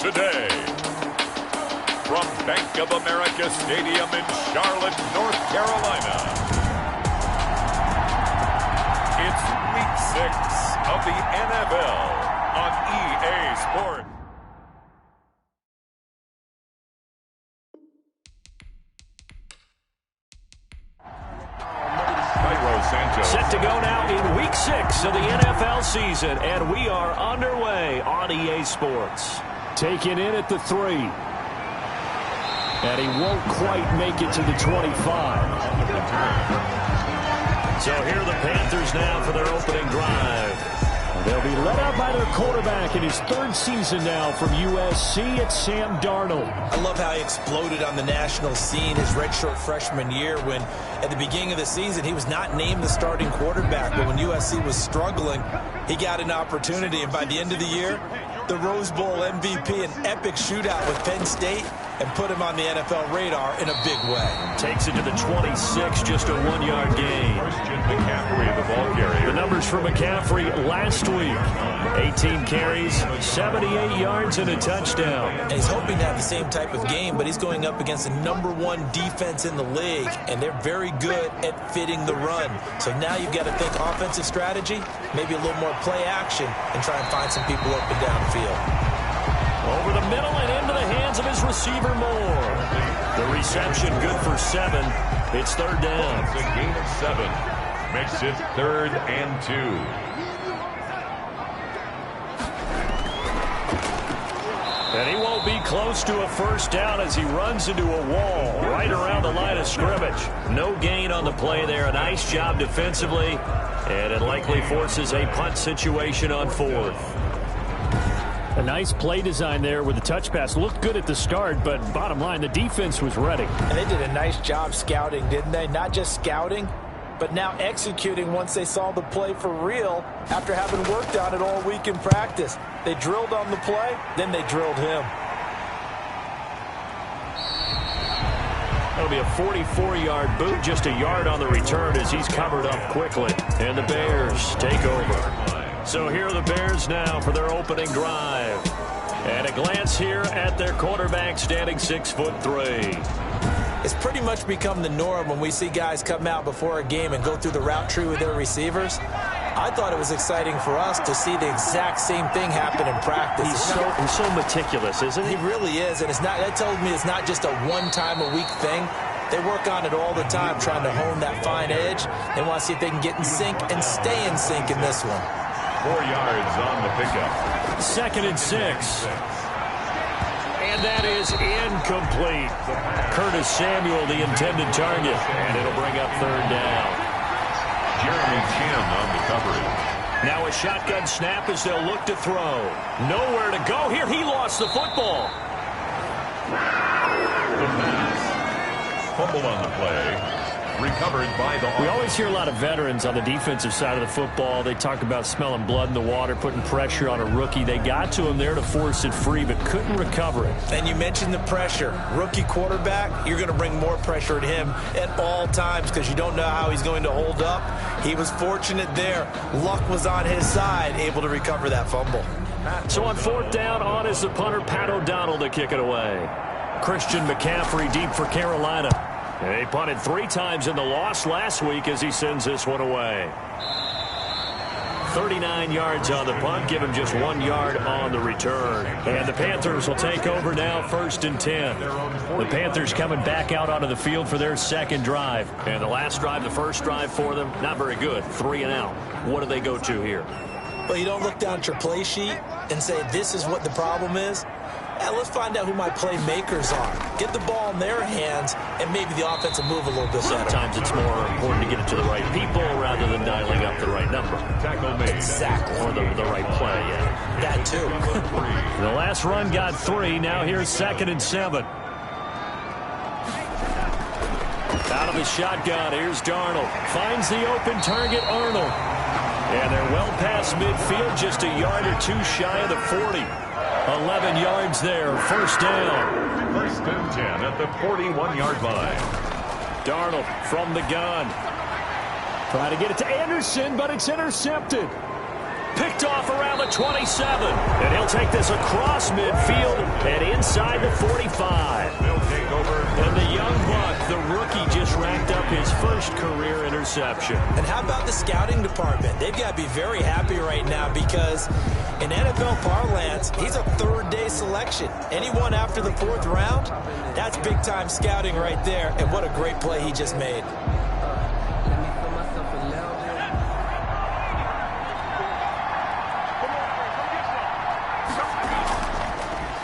today. From Bank of America Stadium in Charlotte, North Carolina, it's Week 6 of the NFL on EA Sports. Set to go now in Week 6 of the NFL season, and we are underway on EA Sports. Taken in at the 3. And he won't quite make it to the 25. So here are the Panthers now for their opening drive. They'll be led out by their quarterback in his 3rd season now from USC. It's Sam Darnold. I love how he exploded on the national scene his redshirt freshman year when at the beginning of the season he was not named the starting quarterback. But when USC was struggling, he got an opportunity. And by the end of the year, the Rose Bowl MVP, an epic shootout with Penn State, and put him on the NFL radar in a big way. Takes it to the 26, just a 1-yard gain. Christian McCaffrey, the ball carrier. The numbers for McCaffrey last week: 18 carries, 78 yards, and a touchdown. And he's hoping to have the same type of game, but he's going up against the #1 defense in the league, and they're very good at fitting the run. So now you've got to think offensive strategy, maybe a little more play action, and try and find some people up and down the field. Over the middle and into the hands of his receiver Moore. The reception good for 7. It's 3rd down. It's a gain of 7. Makes it 3rd and 2. And he won't be close to a first down as he runs into a wall right around the line of scrimmage. No gain on the play there. A nice job defensively. And it likely forces a punt situation on 4th. A nice play design there with the touch pass. Looked good at the start, but bottom line, the defense was ready. And they did a nice job scouting, didn't they? Not just scouting, but now executing once they saw the play for real after having worked on it all week in practice. They drilled on the play, then they drilled him. That'll be a 44-yard boot, just a yard on the return as he's covered up quickly. And the Bears take over. So here are the Bears now for their opening drive. And a glance here at their quarterback standing 6'3". It's pretty much become the norm when we see guys come out before a game and go through the route tree with their receivers. I thought it was exciting for us to see the exact same thing happen in practice. He's so meticulous, isn't he? He really is, and that tells me it's not just a one-time-a-week thing. They work on it all the time, trying to hone that fine edge. They want to see if they can get in sync and stay in sync in this one. 4 yards on the pickup. 2nd and 6. And that is incomplete. Curtis Samuel, the intended target. And it'll bring up 3rd down. Jeremy Chin on the coverage. Now a shotgun snap as they'll look to throw. Nowhere to go here. He lost the football. The pass. Fumble on the play. Recovered by the offense. We always hear a lot of veterans on the defensive side of the football. They talk about smelling blood in the water, putting pressure on a rookie. They got to him there to force it free, but couldn't recover it. And you mentioned the pressure. Rookie quarterback, you're going to bring more pressure at him at all times because you don't know how he's going to hold up. He was fortunate there. Luck was on his side, able to recover that fumble. So on 4th down, on is the punter, Pat O'Donnell, to kick it away. Christian McCaffrey deep for Carolina. They punted 3 times in the loss last week as he sends this one away. 39 yards on the punt, give him just 1 yard on the return. And the Panthers will take over now, 1st and 10. The Panthers coming back out onto the field for their 2nd drive. And the last drive, the first drive for them, not very good, 3 and out. What do they go to here? Well, you don't look down at your play sheet and say, this is what the problem is. Let's find out who my playmakers are. Get the ball in their hands, and maybe the offense will move a little bit better. Sometimes it's more important to get it to the right people rather than dialing up the right number. Tackle made. Exactly. Or the right play, yeah. That too. The last run got 3. Now here's 2nd and 7. Out of the shotgun, here's Darnold. Finds the open target, Arnold. And they're well past midfield, just a yard or 2 shy of the 40. 11 yards there, 1st down. 1st and 10 at the 41-yard line. Darnold from the gun. Trying to get it to Anderson, but it's intercepted. Picked off around the 27. And he'll take this across midfield and inside the 45. They'll take over. And the young buck, the rookie, just racked up his first career interception. And how about the scouting department? They've got to be very happy right now because in NFL parlance, he's a third-day selection. Anyone after the 4th round, that's big-time scouting right there. And what a great play he just made.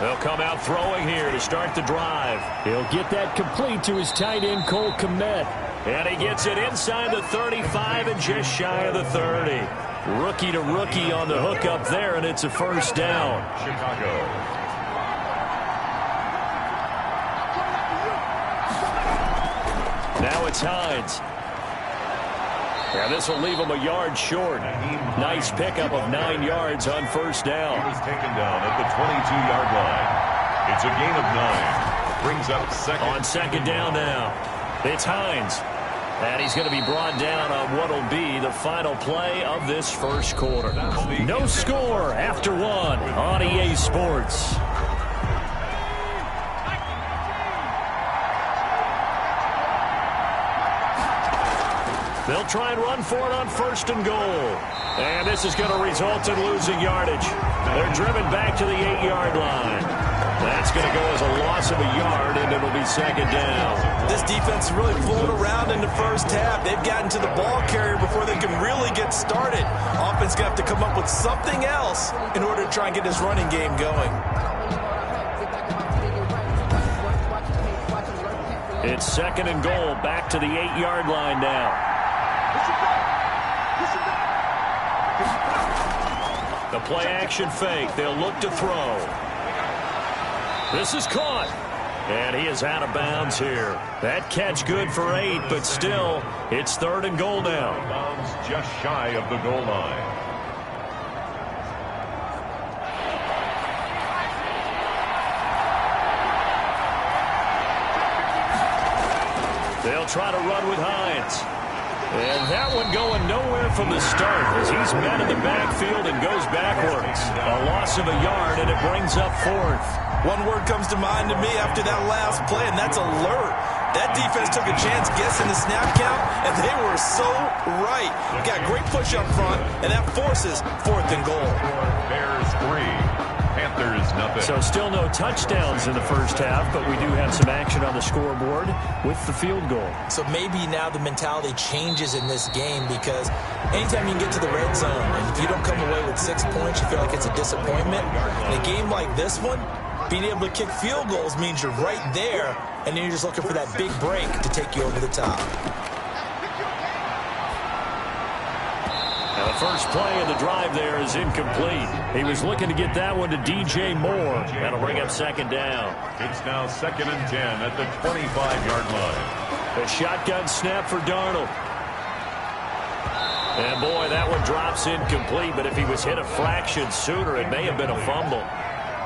They'll come out throwing here to start the drive. He'll get that complete to his tight end, Cole Kmet. And he gets it inside the 35 and just shy of the 30. Rookie to rookie on the hook up there, and it's a first down. Chicago. Now it's Hines. Yeah, this will leave him a yard short. Nice pickup of 9 yards on first down. He was taken down at the 22-yard line. It's a gain of 9. Brings up second. On second down now, it's Hines. And he's going to be brought down on what will be the final play of this first quarter. No score after 1 on EA Sports. They'll try and run for it on first and goal. And this is going to result in losing yardage. They're driven back to the 8-yard line. That's going to go as a loss of a yard, and it'll be second down. This defense really flown around in the first half. They've gotten to the ball carrier before they can really get started. Offense going to have to come up with something else in order to try and get this running game going. It's second and goal, back to the 8-yard line now. The play action fake. They'll look to throw. This is caught. And he is out of bounds here. That catch good for 8, but still, it's third and goal now. Bounds just shy of the goal line. They'll try to run with Hines. And that one going nowhere from the start as he's met in the backfield and goes backwards. A loss of a yard, and it brings up 4th. One word comes to mind to me after that last play, and that's alert. That defense took a chance guessing the snap count, and they were so right. Got great push up front, and that forces 4th and goal. Bears 3. Panthers nothing. So still no touchdowns in the first half, but we do have some action on the scoreboard with the field goal. So maybe now the mentality changes in this game because anytime you can get to the red zone, and if you don't come away with 6 points, you feel like it's a disappointment. In a game like this one, being able to kick field goals means you're right there, and then you're just looking for that big break to take you over the top. Now the first play of the drive there is incomplete. He was looking to get that one to DJ Moore. That'll bring up second down. It's now second and 10 at the 25-yard line. A shotgun snap for Darnold. And boy, that one drops incomplete, but if he was hit a fraction sooner, it may have been a fumble.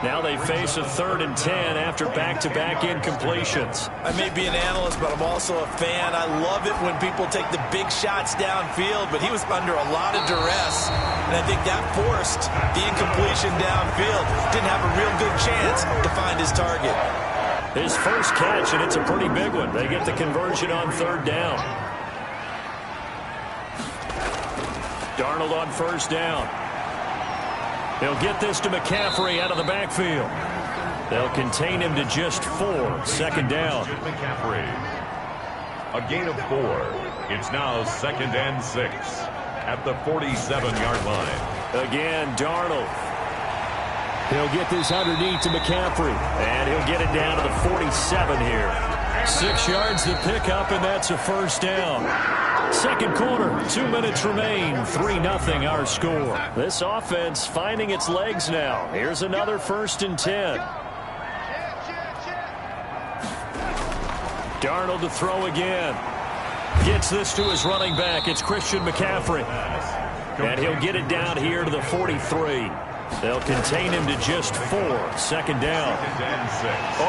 Now they face a 3rd and 10 after back-to-back incompletions. I may be an analyst, but I'm also a fan. I love it when people take the big shots downfield, but he was under a lot of duress, and I think that forced the incompletion downfield. Didn't have a real good chance to find his target. His first catch, and it's a pretty big one. They get the conversion on 3rd down. Darnold on first down. They'll get this to McCaffrey out of the backfield. They'll contain him to just 4. Second down. McCaffrey. A gain of 4. It's now second and 6 at the 47-yard line. Again, Darnold. He'll get this underneath to McCaffrey. And he'll get it down to the 47 here. 6 yards to pick up, and that's a first down. Second quarter, 2 minutes remain, 3-0 our score. This offense finding its legs now. Here's another 1st and 10. Darnold to throw again. Gets this to his running back. It's Christian McCaffrey. And he'll get it down here to the 43. They'll contain him to just 4. Second down.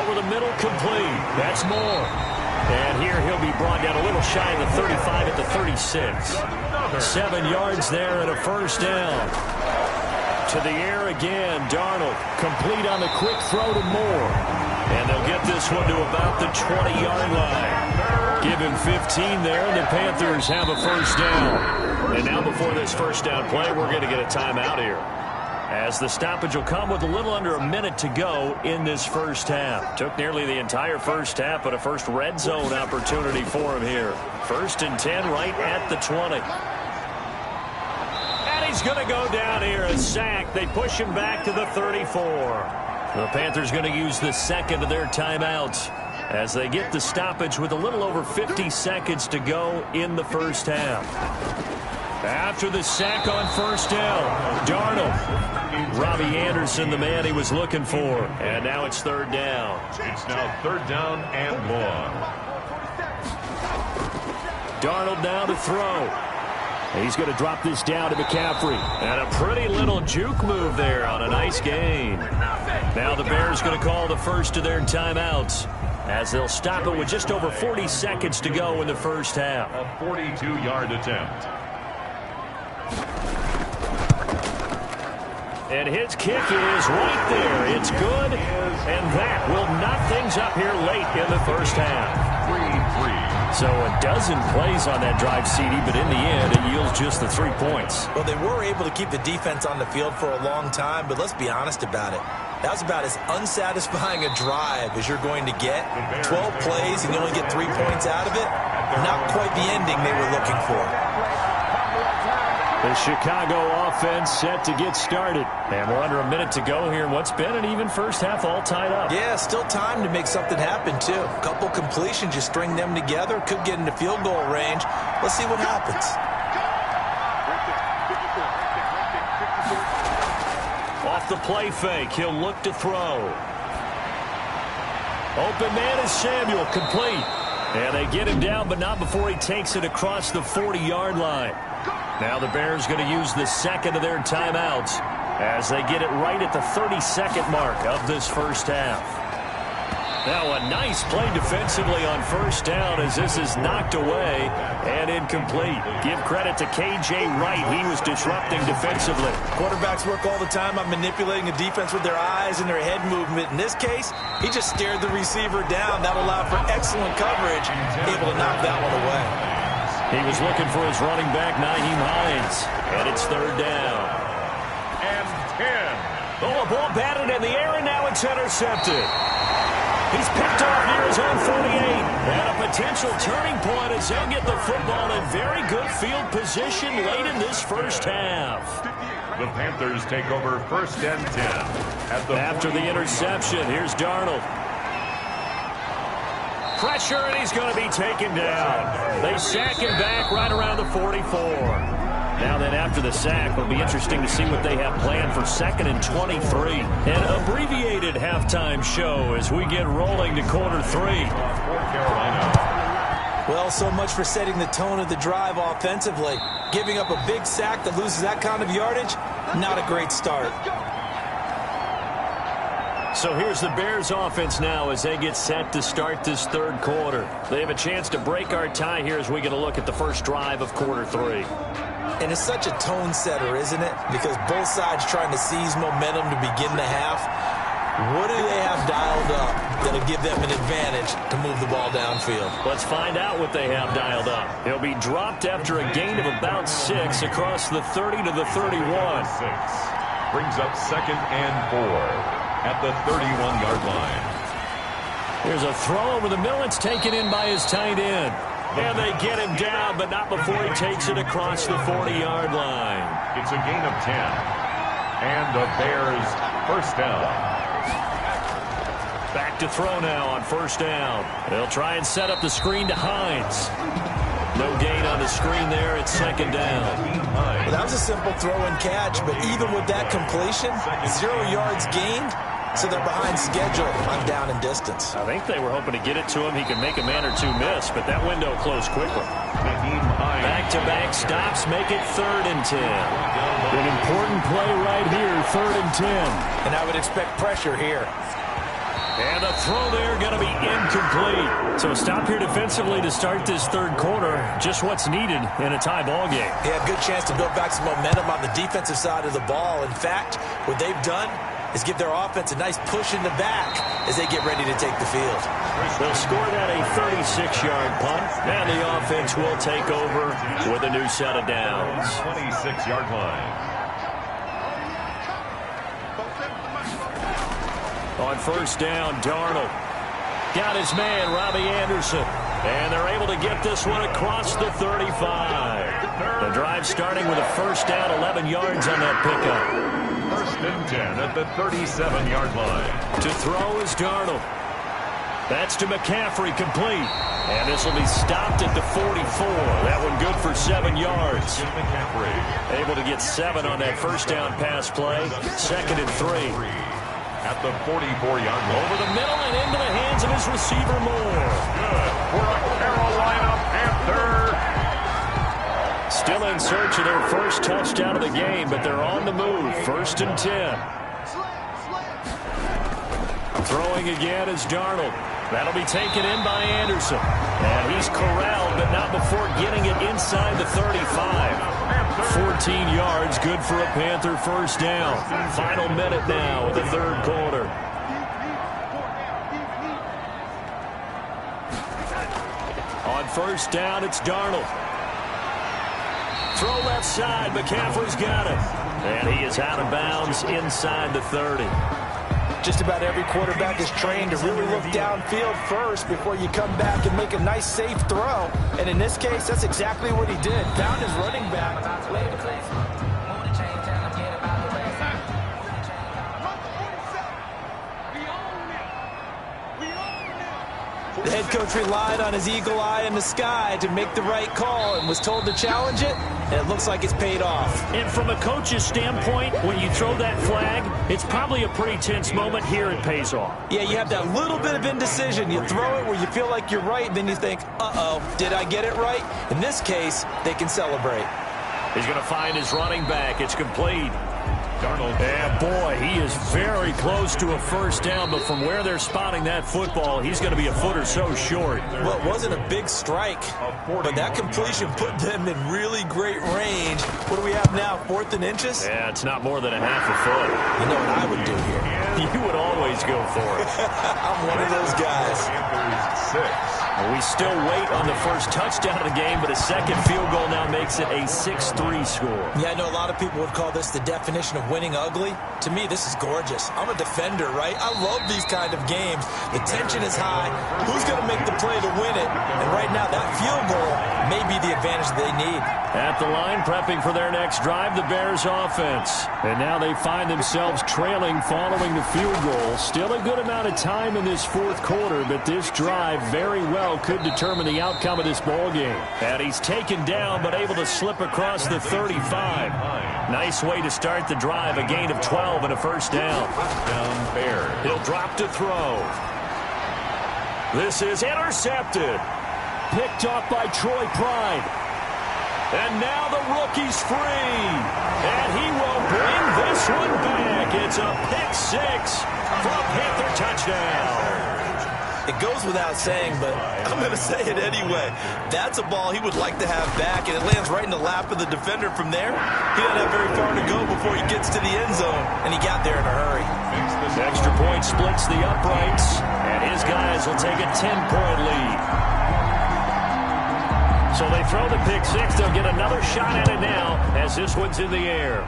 Over the middle, complete. That's Moore. And here he'll be brought down a little shy of the 35 at the 36. 7 yards there and a first down. To the air again. Darnold complete on the quick throw to Moore. And they'll get this one to about the 20-yard line. Give him 15 there, and the Panthers have a first down. And now before this first down play, we're going to get a timeout here, as the stoppage will come with a little under a minute to go in this first half. Took nearly the entire first half, but a first red zone opportunity for him here. 1st and 10 right at the 20. And he's going to go down here, a sack. They push him back to the 34. The Panthers going to use the second of their timeouts as they get the stoppage with a little over 50 seconds to go in the first half. After the sack on first down, Darnold. Robbie Anderson, the man he was looking for. And now it's 3rd down. It's now 3rd down and long. Darnold now to throw. He's going to drop this down to McCaffrey. And a pretty little juke move there on a nice gain. Now the Bears going to call the first of their timeouts, as they'll stop it with just over 40 seconds to go in the first half. A 42-yard attempt. And his kick is right there. It's good, and that will knock things up here late in the first half. 3-3. So a dozen plays on that drive, CD, but in the end, it yields just the 3 points. Well, they were able to keep the defense on the field for a long time, but let's be honest about it. That was about as unsatisfying a drive as you're going to get. 12 plays, and you only get 3 points out of it. Not quite the ending they were looking for. The Chicago offense set to get started. And we're under a minute to go here. What's been an even first half, all tied up. Yeah, still time to make something happen, too. A couple completions, you string them together. Could get into field goal range. Let's see what happens. Off the play fake, he'll look to throw. Open man is Samuel, complete. And they get him down, but not before he takes it across the 40-yard line. Now the Bears going to use the second of their timeouts as they get it right at the 32nd mark of this first half. Now a nice play defensively on first down as this is knocked away and incomplete. Give credit to K.J. Wright. He was disrupting defensively. Quarterbacks work all the time on manipulating a defense with their eyes and their head movement. In this case, he just stared the receiver down. That allowed for excellent coverage, able to knock that one away. He was looking for his running back, Nyheim Hines. And it's 3rd down. And 10. Oh, a ball batted in the air, and now it's intercepted. He's picked off near his own 48. And a potential turning point as they'll get the football in very good field position late in this first half. The Panthers take over 1st and 10. After the interception, here's Darnold. Pressure, and he's going to be taken down. They sack him back right around the 44. Now then, after the sack, it'll be interesting to see what they have planned for 2nd and 23. An abbreviated halftime show as we get rolling to quarter 3. Well, so much for setting the tone of the drive offensively. Giving up a big sack that loses that kind of yardage, not a great start. So here's the Bears offense now as they get set to start this 3rd quarter. They have a chance to break our tie here as we get a look at the first drive of quarter 3. And it's such a tone setter, isn't it? Because both sides trying to seize momentum to begin the half. What do they have dialed up that'll give them an advantage to move the ball downfield? Let's find out what they have dialed up. He'll be dropped after a gain of about 6 across the 30 to the 31. 6 brings up 2nd and 4. At the 31-yard line. Here's a throw over the middle. It's taken in by his tight end. And they get him down, but not before he takes it across the 40-yard line. It's a gain of 10. And the Bears first down. Back to throw now on first down. They'll try and set up the screen to Hines. No gain on the screen there. It's 2nd down. Well, that was a simple throw and catch, but even with that completion, 0 yards gained. So they're behind schedule on down and distance. I think they were hoping to get it to him. He could make a man or two miss, but that window closed quickly. Back-to-back stops make it 3rd and 10. An important play right here, 3rd and 10. And I would expect pressure here. And the throw there going to be incomplete. So stop here defensively to start this third quarter. Just what's needed in a tie ball game. Yeah, good chance to build back some momentum on the defensive side of the ball. In fact, what they've done is give their offense a nice push in the back as they get ready to take the field. They'll score that a 36-yard punt, and the offense will take over with a new set of downs. 26-yard line. On first down, Darnold got his man, Robbie Anderson, and they're able to get this one across the 35. The drive starting with a first down, 11 yards on that pickup. First and 10 at the 37-yard line. To throw is Darnold. That's to McCaffrey, complete. And this will be stopped at the 44. That one good for 7 yards. McCaffrey. Able to get 7 on that first down pass play. Second and 3. At the 44-yard line. Over the middle and into the hands of his receiver, Moore. Good for a Carolina Panther. Still in search of their first touchdown of the game, but they're on the move. First and 10. Throwing again is Darnold. That'll be taken in by Anderson. And he's corralled, but not before getting it inside the 35. 14 yards, good for a Panther first down. Final minute now of the third quarter. On first down, it's Darnold. Throw left side, McCaffrey's got it. And he is out of bounds inside the 30. Just about every quarterback is trained to really look downfield first before you come back and make a nice, safe throw. And in this case, that's exactly what he did. Found his running back. The head coach relied on his eagle eye in the sky to make the right call and was told to challenge it, and it looks like it's paid off. And from a coach's standpoint, when you throw that flag, it's probably a pretty tense moment. Here it pays off. Yeah, you have that little bit of indecision. You throw it where you feel like you're right, and then you think, uh-oh, did I get it right? In this case, they can celebrate. He's going to find his running back. It's complete. Darnold. And boy, he is very close to a first down, but from where they're spotting that football, he's going to be a foot or so short. Well, it wasn't a big strike, but that completion put them in really great range. What do we have now, 4th and inches? Yeah, it's not more than a half a foot. You know what I would do here? You would always go for it. I'm one of those guys. We still wait on the first touchdown of the game, but a second field goal now makes it a 6-3 score. Yeah, I know a lot of people would call this the definition of winning ugly. To me, this is gorgeous. I'm a defender, right? I love these kind of games. The tension is high. Who's going to make the play to win it? And right now, that field goal may be the advantage they need. At the line, prepping for their next drive, the Bears offense. And now they find themselves trailing following the field goal. Still a good amount of time in this fourth quarter, but this drive very well could determine the outcome of this ball game. And he's taken down, but able to slip across the 35. Nice way to start the drive, a gain of 12 and a first down. Bears. He'll drop to throw. This is intercepted. Picked off by Troy Pride. And now the rookie's free. And he will bring this one back. It's a pick six for a Panther touchdown. It goes without saying, but I'm going to say it anyway. That's a ball he would like to have back, and it lands right in the lap of the defender from there. He doesn't have very far to go before he gets to the end zone, and he got there in a hurry. The extra point splits the uprights, and his guys will take a 10-point lead. So they throw the pick six. They'll get another shot at it now as this one's in the air.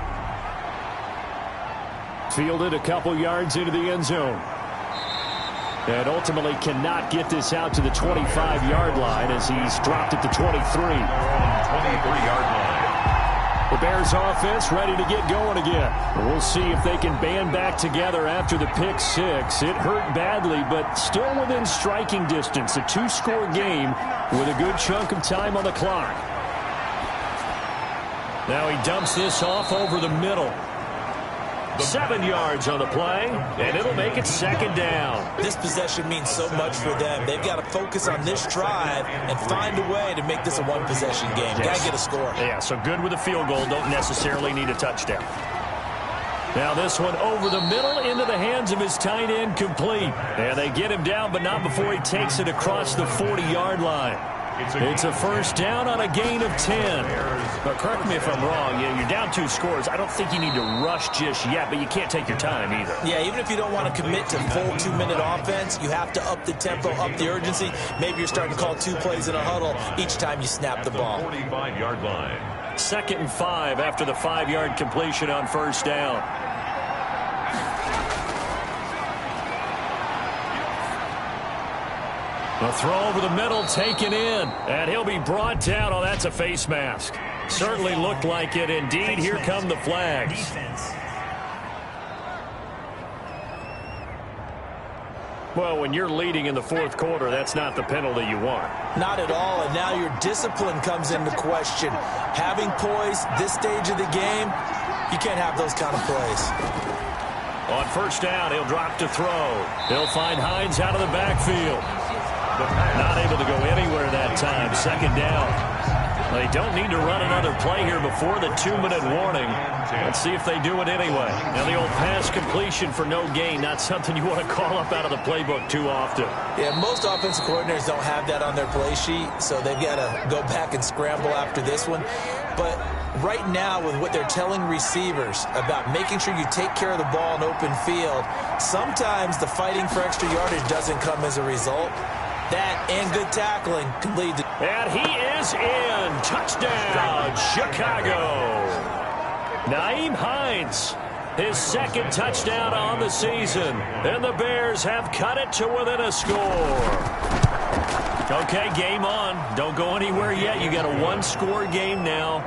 Fielded a couple yards into the end zone. And ultimately cannot get this out to the 25-yard line as he's dropped at the 23. 23-yard line. The Bears offense ready to get going again. We'll see if they can band back together after the pick six. It hurt badly, but still within striking distance. A 2-score game with a good chunk of time on the clock. Now he dumps this off over the middle. 7 yards on the play, and it'll make it second down. This possession means so much for them. They've got to focus on this drive and find a way to make this a one-possession game. Yes. Got to get a score. Yeah, so good with a field goal. Don't necessarily need a touchdown. Now this one over the middle into the hands of his tight end, complete. And they get him down, but not before he takes it across the 40-yard line. It's a first down on a gain of 10. But correct me if I'm wrong, you're down 2 scores. I don't think you need to rush just yet, but you can't take your time either. Yeah, even if you don't want to commit to full 2-minute offense, you have to up the tempo, up the urgency. Maybe you're starting to call 2 plays in a huddle each time you snap the ball. 45-yard line. 2nd and 5 after the 5-yard completion on first down. A throw over the middle, taken in, and he'll be brought down. Oh, that's a face mask. Certainly looked like it. Indeed, here come the flags. Well, when you're leading in the 4th quarter, that's not the penalty you want. Not at all, and now your discipline comes into question. Having poise this stage of the game, you can't have those kind of plays. On first down, he'll drop to throw. He'll find Hines out of the backfield. Not able to go anywhere that time. 2nd down. They don't need to run another play here before the 2-minute warning. Let's see if they do it anyway. Now the old pass completion for no gain, not something you want to call up out of the playbook too often. Yeah, most offensive coordinators don't have that on their play sheet, so they've got to go back and scramble after this one. But right now, with what they're telling receivers about making sure you take care of the ball in open field, sometimes the fighting for extra yardage doesn't come as a result. That and good tackling can lead to... And he is in. Touchdown, Chicago. Nyheim Hines, his 2nd touchdown on the season. And the Bears have cut it to within a score. Okay, game on. Don't go anywhere yet. You got a 1-score game now.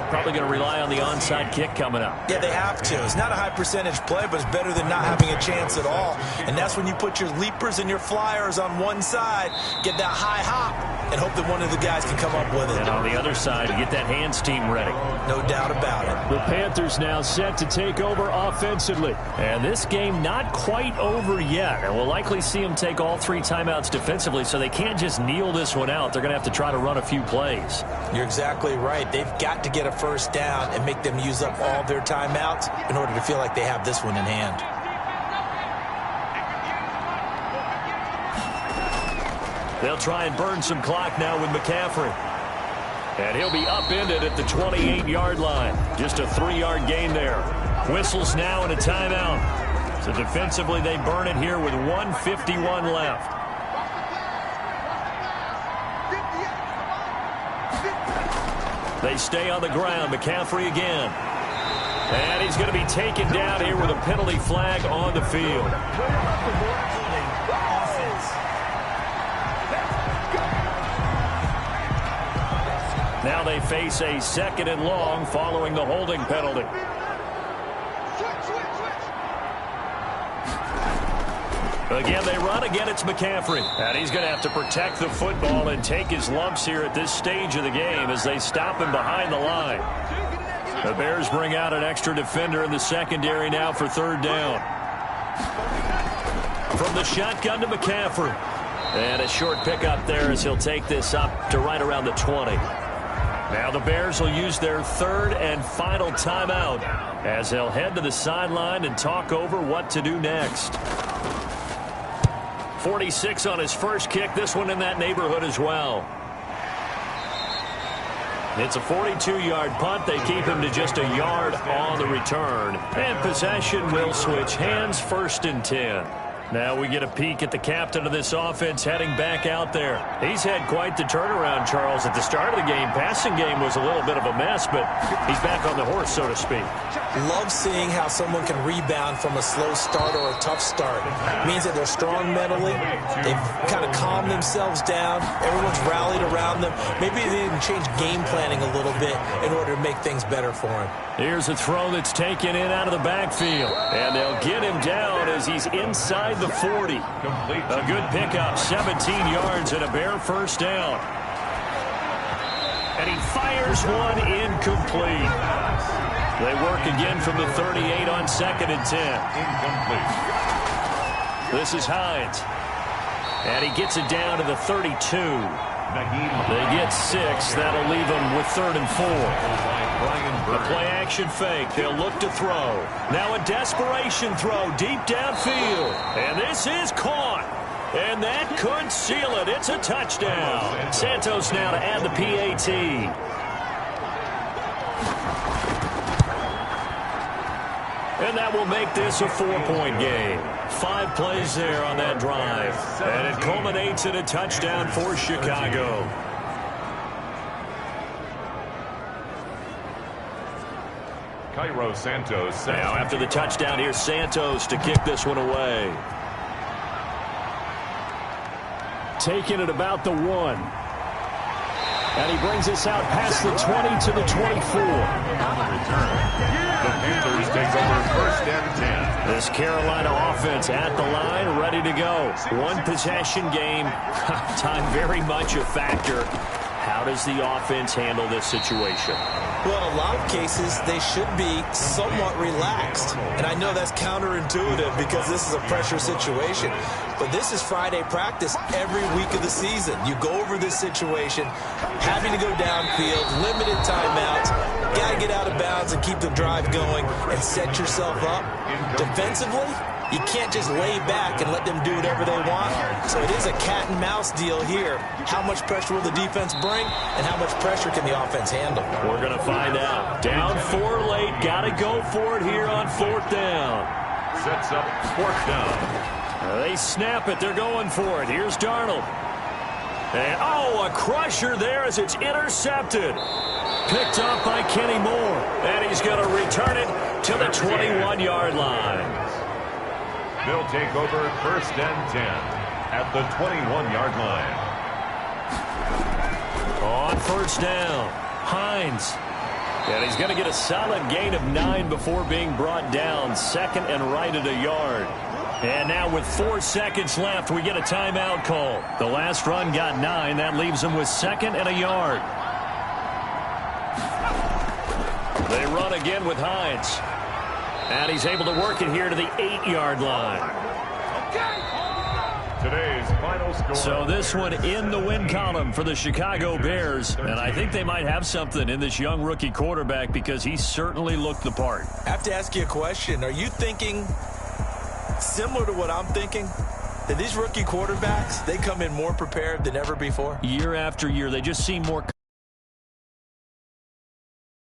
Probably going to rely on the onside kick coming up. Yeah, they have to. It's not a high percentage play, but it's better than not having a chance at all. And that's when you put your leapers and your flyers on one side, get that high hop, and hope that one of the guys can come up with it. And on the other side, get that hands team ready. No doubt about it. The Panthers now set to take over offensively. And this game not quite over yet. And we'll likely see them take all 3 timeouts defensively, so they can't just kneel this one out. They're going to have to try to run a few plays. You're exactly right. They've got to get a first down and make them use up all their timeouts in order to feel like they have this one in hand. They'll try and burn some clock now with McCaffrey. And he'll be upended at the 28-yard line. Just a 3-yard gain there. Whistles now and a timeout. So defensively, they burn it here with 1:51 left. They stay on the ground. McCaffrey again. And he's going to be taken down here with a penalty flag on the field. Now they face a 2nd and long following the holding penalty. Again, they run. Again, it's McCaffrey. And he's going to have to protect the football and take his lumps here at this stage of the game as they stop him behind the line. The Bears bring out an extra defender in the secondary now for 3rd down. From the shotgun to McCaffrey. And a short pickup there as he'll take this up to right around the 20. Now the Bears will use their 3rd and final timeout as they'll head to the sideline and talk over what to do next. 46 on his first kick. This one in that neighborhood as well. It's a 42-yard punt. They keep him to just a yard on the return. And possession will switch hands. 1st and 10. Now we get a peek at the captain of this offense heading back out there. He's had quite the turnaround, Charles. At the start of the game, passing game was a little bit of a mess, but he's back on the horse, so to speak. Love seeing how someone can rebound from a slow start or a tough start. It means that they're strong mentally. They've kind of calmed themselves down. Everyone's rallied around them. Maybe they even change game planning a little bit in order to make things better for him. Here's a throw that's taken in out of the backfield. And they'll get him down as he's inside the 40. A good pickup, 17 yards and a Bear first down. And he fires one incomplete. They work again from the 38 on 2nd and 10. Incomplete. This is Hines. And he gets it down to the 32. They get 6. That'll leave them with 3rd and 4. The play-action fake. They'll look to throw. Now a desperation throw deep downfield. And this is caught. And that could seal it. It's a touchdown. Santos now to add the PAT. And that will make this a 4-point game. 5 plays there on that drive. And it culminates in a touchdown for Chicago. Cairo Santos. Now after the touchdown, here's Santos to kick this one away. Taking it about the 1. And he brings us out past the 20 to the 24. The Panthers take over 1st and 10. This Carolina offense at the line, ready to go. One possession game. Time very much a factor. How does the offense handle this situation? Well, in a lot of cases, they should be somewhat relaxed. And I know that's counterintuitive because this is a pressure situation. But this is Friday practice every week of the season. You go over this situation, having to go downfield, limited timeouts, got to get out of bounds and keep the drive going and set yourself up. Defensively, you can't just lay back and let them do whatever they want. So it is a cat and mouse deal here. How much pressure will the defense bring and how much pressure can the offense handle? We're going to find out. Down 4 late. Got to go for it here on 4th down. Sets up 4th down. They snap it. They're going for it. Here's Darnold. And, a crusher there as it's intercepted. Picked up by Kenny Moore. And he's going to return it to the 21-yard line. They'll take over 1st and 10 at the 21-yard line. On 1st down, Hines. And he's going to get a solid gain of 9 before being brought down. 2nd and right at a yard. And now with 4 seconds left, we get a timeout call. The last run got 9. That leaves them with 2nd and a yard. They run again with Hines. And he's able to work it here to the 8-yard line. Today's final score. So this one in the win column for the Chicago Bears. And I think they might have something in this young rookie quarterback because he certainly looked the part. I have to ask you a question. Are you thinking similar to what I'm thinking? That these rookie quarterbacks, they come in more prepared than ever before? Year after year, they just seem more